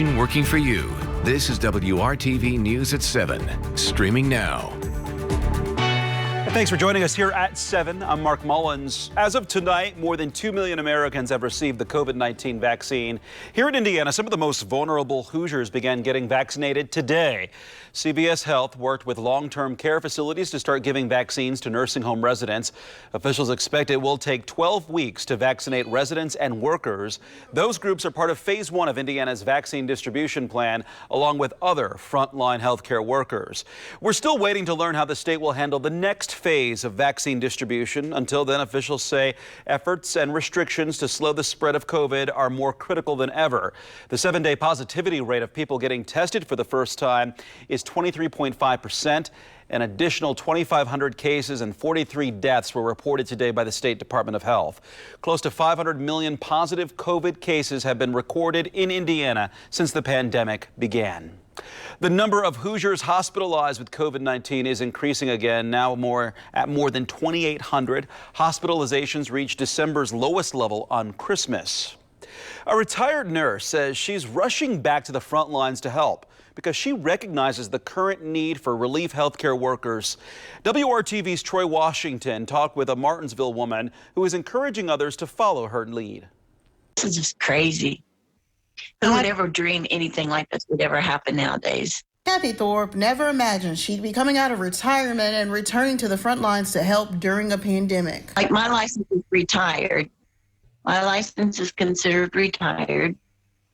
station working for you. This is WRTV News at 7, streaming now. Thanks for joining us here at 7. I'm Mark Mullins. As of tonight, more than 2 million Americans have received the COVID-19 vaccine. Here in Indiana, some of the most vulnerable Hoosiers began getting vaccinated today. CVS Health worked with long-term care facilities to start giving vaccines to nursing home residents. Officials expect it will take 12 weeks to vaccinate residents and workers. Those groups are part of Phase 1 of Indiana's vaccine distribution plan, along with other frontline healthcare workers. We're still waiting to learn how the state will handle the next phase of vaccine distribution. Until then, officials say efforts and restrictions to slow the spread of COVID are more critical than ever. The 7-day positivity rate of people getting tested for the first time is 23.5%. An additional 2,500 cases and 43 deaths were reported today by the State Department of Health. Close to 500 million positive COVID cases have been recorded in Indiana since the pandemic began. The number of Hoosiers hospitalized with COVID-19 is increasing again, now at more than 2,800. Hospitalizations reached December's lowest level on Christmas. A retired nurse says she's rushing back to the front lines to help because she recognizes the current need for relief healthcare workers. WRTV's Troy Washington talked with a Martinsville woman who is encouraging others to follow her lead. This is just crazy. Who would ever dream anything like this would ever happen nowadays? Kathy Thorpe never imagined she'd be coming out of retirement and returning to the front lines to help during a pandemic. Like, my license is retired. My license is considered retired.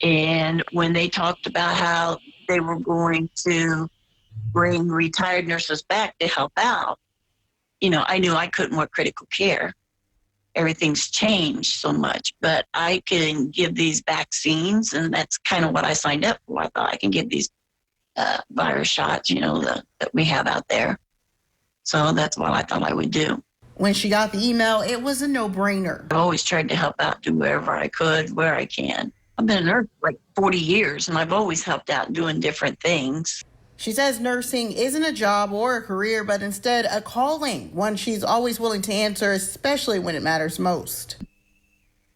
And when they talked about how they were going to bring retired nurses back to help out, I knew I couldn't work critical care. Everything's changed so much, but I can give these vaccines, and that's kind of what I signed up for. I thought I can give these virus shots, that we have out there. So that's what I thought I would do. When she got the email, it was a no-brainer. I've always tried to help out, do wherever I could, where I can. I've been a nurse for like 40 years, and I've always helped out doing different things. She says nursing isn't a job or a career, but instead a calling, one she's always willing to answer, especially when it matters most.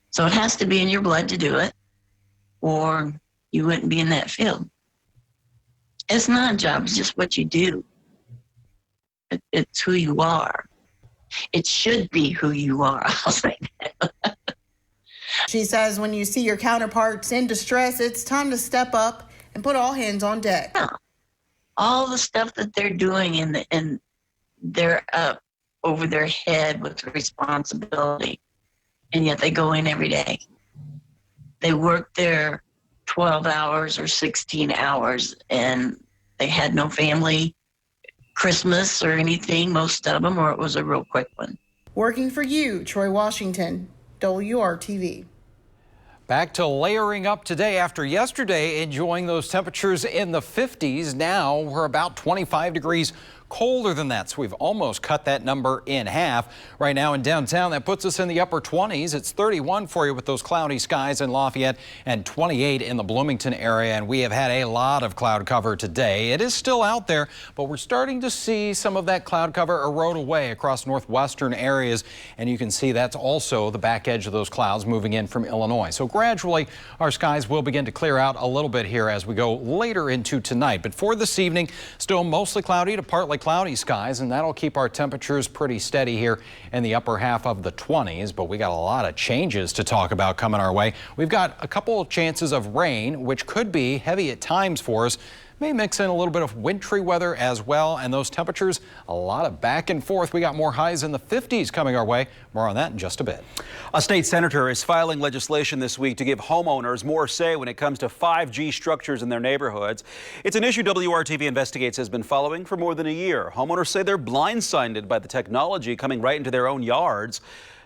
So it has to be in your blood to do it, or you wouldn't be in that field. It's not a job, it's just what you do. It's who you are. It should be who you are, I'll say that. She says when you see your counterparts in distress, it's time to step up and put all hands on deck. Yeah. All the stuff that they're doing and they're up over their head with responsibility, and yet they go in every day. They work their 12 hours or 16 hours, and they had no family Christmas or anything, most of them, or it was a real quick one. Working for you, Troy Washington, WRTV. Back to layering up today after yesterday enjoying those temperatures in the 50s. Now we're about 25 degrees colder than that, so we've almost cut that number in half. Right now in downtown, that puts us in the upper 20s. It's 31 for you with those cloudy skies in Lafayette and 28 in the Bloomington area, and we have had a lot of cloud cover today. It is still out there, but we're starting to see some of that cloud cover erode away across northwestern areas, and you can see that's also the back edge of those clouds moving in from Illinois. So gradually our skies will begin to clear out a little bit here as we go later into tonight, but for this evening, still mostly cloudy to partly cloudy skies, and that'll keep our temperatures pretty steady here in the upper half of the 20s. But we got a lot of changes to talk about coming our way. We've got a couple of chances of rain, which could be heavy at times for us. May mix in a little bit of wintry weather as well, and those temperatures, a lot of back and forth. We got more highs in the 50s coming our way. More on that in just a bit. A state senator is filing legislation this week to give homeowners more say when it comes to 5G structures in their neighborhoods. It's an issue WRTV Investigates has been following for more than a year. Homeowners say they're blindsided by the technology coming right into their own yards.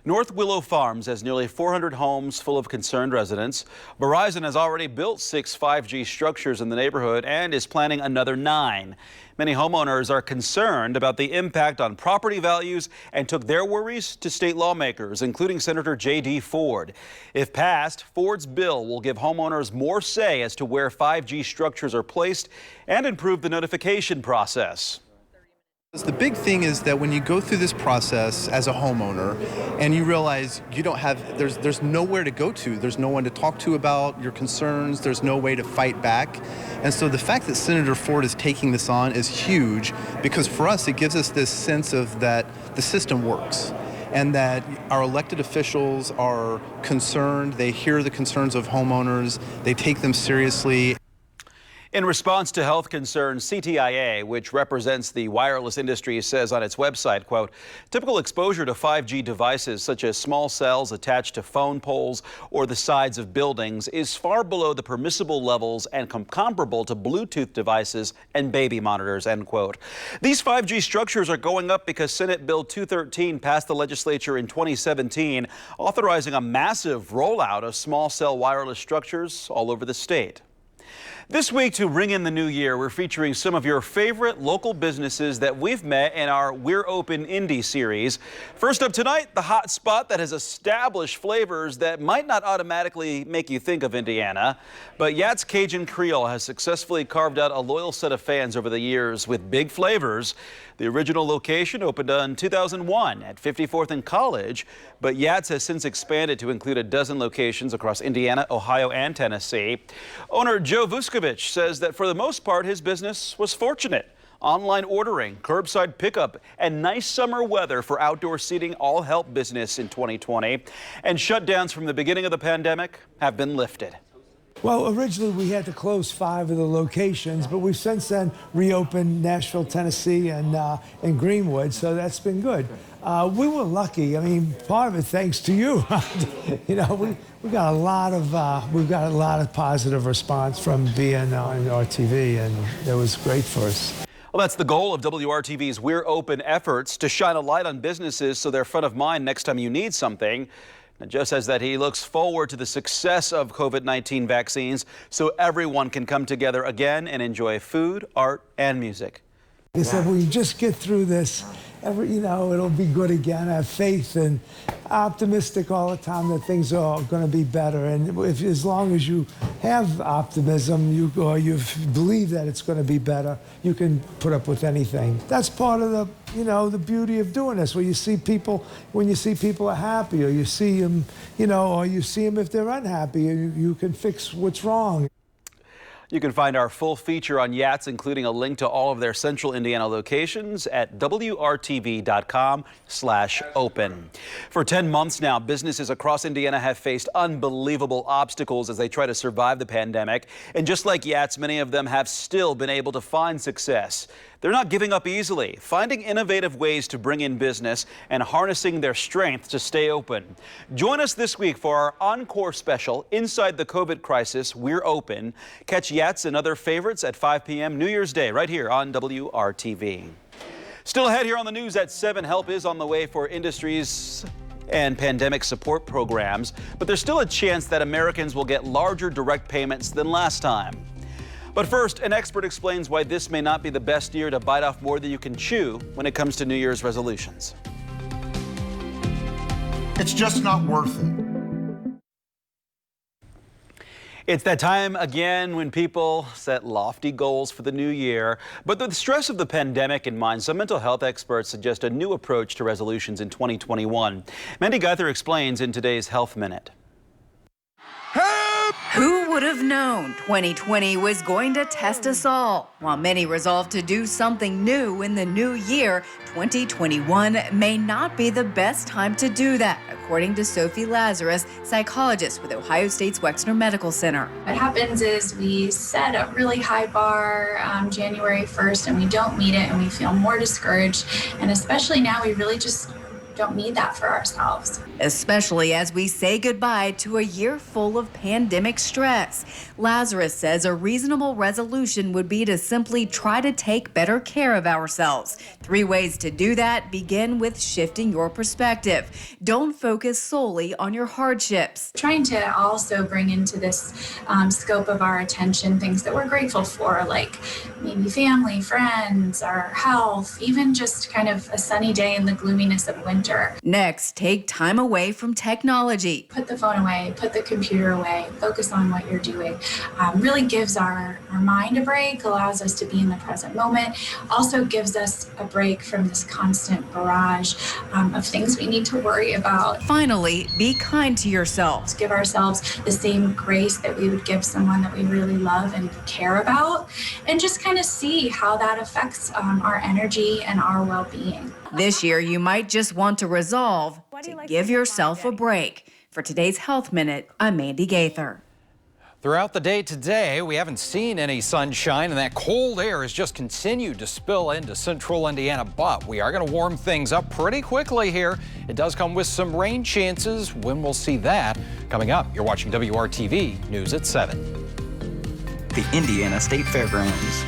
North Willow Farms has nearly 400 homes full of concerned residents. Verizon has already built 6 5G structures in the neighborhood and is planning another 9. Many homeowners are concerned about the impact on property values and took their worries to state lawmakers, including Senator J.D. Ford. If passed, Ford's bill will give homeowners more say as to where 5G structures are placed and improve the notification process. The big thing is that when you go through this process as a homeowner and you realize you don't have, there's nowhere to go to, there's no one to talk to about your concerns, there's no way to fight back. And so the fact that Senator Ford is taking this on is huge, because for us it gives us this sense of that the system works and that our elected officials are concerned, they hear the concerns of homeowners, they take them seriously. In response to health concerns, CTIA, which represents the wireless industry, says on its website, quote, typical exposure to 5G devices such as small cells attached to phone poles or the sides of buildings is far below the permissible levels and comparable to Bluetooth devices and baby monitors, end quote. These 5G structures are going up because Senate Bill 213 passed the legislature in 2017, authorizing a massive rollout of small cell wireless structures all over the state. This week, to ring in the new year, we're featuring some of your favorite local businesses that we've met in our We're Open Indie series. First up tonight, the hot spot that has established flavors that might not automatically make you think of Indiana. But Yats Cajun Creole has successfully carved out a loyal set of fans over the years with big flavors. The original location opened in 2001 at 54th and College, but Yats has since expanded to include a dozen locations across Indiana, Ohio, and Tennessee. Owner Joe Vuskovic says that for the most part, his business was fortunate. Online ordering, curbside pickup, and nice summer weather for outdoor seating all helped business in 2020. And shutdowns from the beginning of the pandemic have been lifted. Well, originally we had to close 5 of the locations, but we've since then reopened Nashville, Tennessee, and Greenwood, so that's been good. We were lucky. I mean, part of it thanks to you. You know, we got a lot of positive response from being on WRTV, and it was great for us. Well, that's the goal of WRTV's We're Open efforts, to shine a light on businesses so they're front of mind next time you need something. And Joe says that he looks forward to the success of COVID-19 vaccines so everyone can come together again and enjoy food, art, and music. He said, we just get through this, it'll be good again. I have faith and optimistic all the time that things are going to be better. And as long as you have optimism, you believe that it's going to be better, you can put up with anything. That's part of the beauty of doing this, where you see people, when you see people are happy, or you see them, or you see them if they're unhappy, you can fix what's wrong. You can find our full feature on Yats, including a link to all of their central Indiana locations, at WRTV.com/open. For 10 months now, businesses across Indiana have faced unbelievable obstacles as they try to survive the pandemic. And just like Yats, many of them have still been able to find success. They're not giving up easily, finding innovative ways to bring in business and harnessing their strength to stay open. Join us this week for our encore special, Inside the COVID Crisis, We're Open. Catch Yats and other favorites at 5 p.m. New Year's Day right here on WRTV. Still ahead here on the news at 7, help is on the way for industries and pandemic support programs, but there's still a chance that Americans will get larger direct payments than last time. But first, an expert explains why this may not be the best year to bite off more than you can chew when it comes to New Year's resolutions. It's just not worth it. It's that time again when people set lofty goals for the new year. But with the stress of the pandemic in mind, some mental health experts suggest a new approach to resolutions in 2021. Mandy Gunther explains in today's Health Minute. Who would have known 2020 was going to test us all? While many resolve to do something new in the new year, 2021 may not be the best time to do that, according to Sophie Lazarus, psychologist with Ohio State's Wexner Medical Center. What happens is we set a really high bar January 1st and we don't meet it and we feel more discouraged. And especially now, we really just don't need that for ourselves. Especially as we say goodbye to a year full of pandemic stress. Lazarus says a reasonable resolution would be to simply try to take better care of ourselves. 3 ways to do that begin with shifting your perspective. Don't focus solely on your hardships. Trying to also bring into this scope of our attention things that we're grateful for, like maybe family, friends, our health, even just kind of a sunny day in the gloominess of winter. center. Next, take time away from technology. Put the phone away, put the computer away, focus on what you're doing. Really gives our mind a break, allows us to be in the present moment, also gives us a break from this constant barrage of things we need to worry about. Finally, be kind to yourself. Give ourselves the same grace that we would give someone that we really love and care about, and just kind of see how that affects our energy and our well-being. This year, you might just want to resolve to give yourself a break. For today's Health Minute, I'm Mandy Gaither. Throughout the day today, we haven't seen any sunshine, and that cold air has just continued to spill into central Indiana, but we are going to warm things up pretty quickly here. It does come with some rain chances. When we'll see that coming up. You're watching WRTV News at 7. The Indiana State Fairgrounds.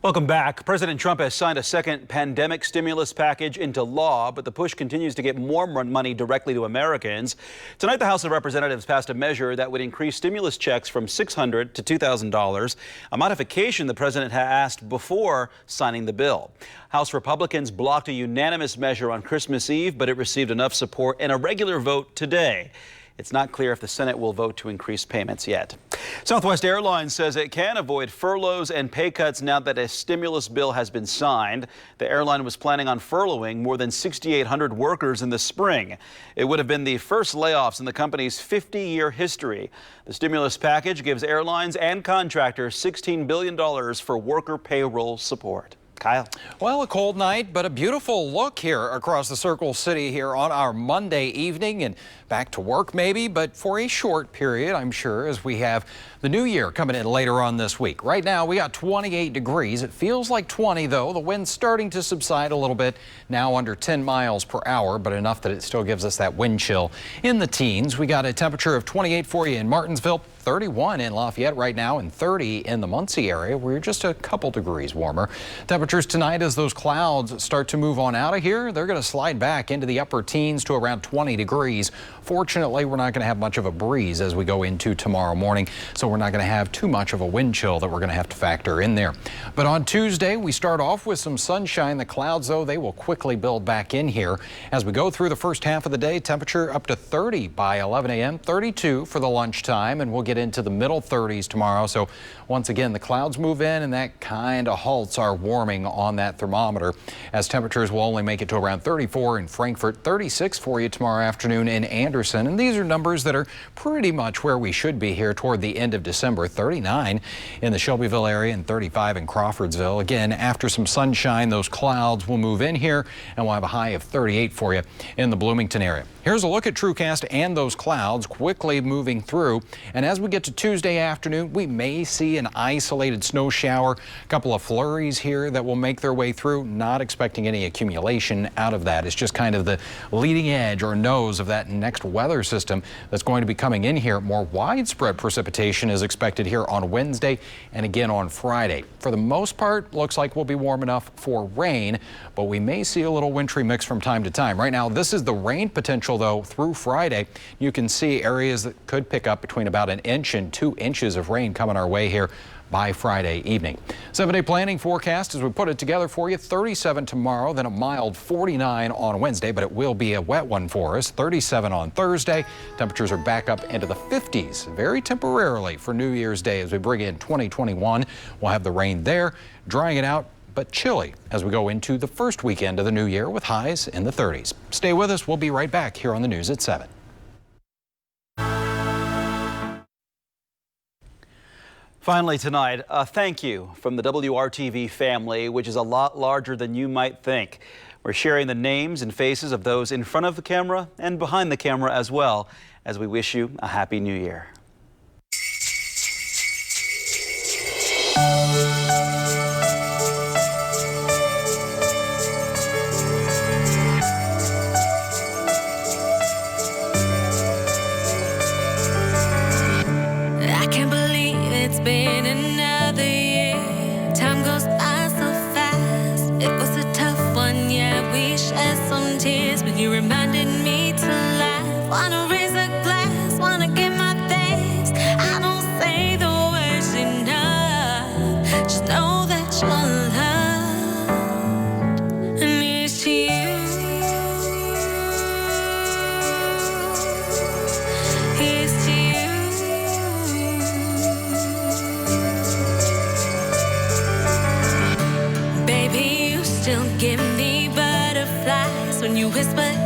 Welcome back. President Trump has signed a second pandemic stimulus package into law, but the push continues to get more money directly to Americans. Tonight, the House of Representatives passed a measure that would increase stimulus checks from $600 to $2,000, a modification the president had asked before signing the bill. House Republicans blocked a unanimous measure on Christmas Eve, but it received enough support in a regular vote today. It's not clear if the Senate will vote to increase payments yet. Southwest Airlines says it can avoid furloughs and pay cuts now that a stimulus bill has been signed. The airline was planning on furloughing more than 6,800 workers in the spring. It would have been the first layoffs in the company's 50-year history. The stimulus package gives airlines and contractors $16 billion for worker payroll support. Kyle. Well, a cold night, but a beautiful look here across the Circle City here on our Monday evening, and back to work maybe, but for a short period, I'm sure, as we have the new year coming in later on this week. Right now, we got 28 degrees. It feels like 20, though. The wind's starting to subside a little bit, now under 10 miles per hour, but enough that it still gives us that wind chill in the teens. We got a temperature of 28 for you in Martinsville, 31 in Lafayette right now, and 30 in the Muncie area. We're just a couple degrees warmer. Temperatures tonight, as those clouds start to move on out of here, they're going to slide back into the upper teens to around 20 degrees. Fortunately, we're not going to have much of a breeze as we go into tomorrow morning, so we're not going to have too much of a wind chill that we're going to have to factor in there. But on Tuesday, we start off with some sunshine. The clouds, though, they will quickly build back in here. As we go through the first half of the day, temperature up to 30 by 11 a.m., 32 for the lunchtime, and we'll get into the middle 30s tomorrow. So once again, the clouds move in, and that kind of halts our warming on that thermometer, as temperatures will only make it to around 34 in Frankfort, 36 for you tomorrow afternoon in Anderson. And these are numbers that are pretty much where we should be here toward the end of December. 39 in the Shelbyville area and 35 in Crawfordsville. Again, after some sunshine, those clouds will move in here, and we'll have a high of 38 for you in the Bloomington area. Here's a look at TrueCast and those clouds quickly moving through. And as we get to Tuesday afternoon, we may see an isolated snow shower, a couple of flurries here that will make their way through. Not expecting any accumulation out of that. It's just kind of the leading edge or nose of that next weather system that's going to be coming in here. More widespread precipitation is expected here on Wednesday and again on Friday. For the most part, looks like we'll be warm enough for rain, but we may see a little wintry mix from time to time. Right now, this is the rain potential, though, through Friday. You can see areas that could pick up between about 1 inch and 2 inches of rain coming our way here by Friday evening. 7-day planning forecast as we put it together for you. 37 tomorrow, then a mild 49 on Wednesday, but it will be a wet one for us. 37 on Thursday. Temperatures are back up into the 50s very temporarily for New Year's Day as we bring in 2021. We'll have the rain there, drying it out, but chilly as we go into the first weekend of the new year with highs in the 30s. Stay with us. We'll be right back here on the News at 7. Finally tonight, a thank you from the WRTV family, which is a lot larger than you might think. We're sharing the names and faces of those in front of the camera and behind the camera as well, as we wish you a happy new year. I can't believe it's been another year. Time goes by so fast. It was a tough one, yeah, we shed some tears, but you reminded me to laugh. Wanna raise a glass, wanna give my thanks. I don't say the words enough. Just know that you're loved. And here's to you. whisper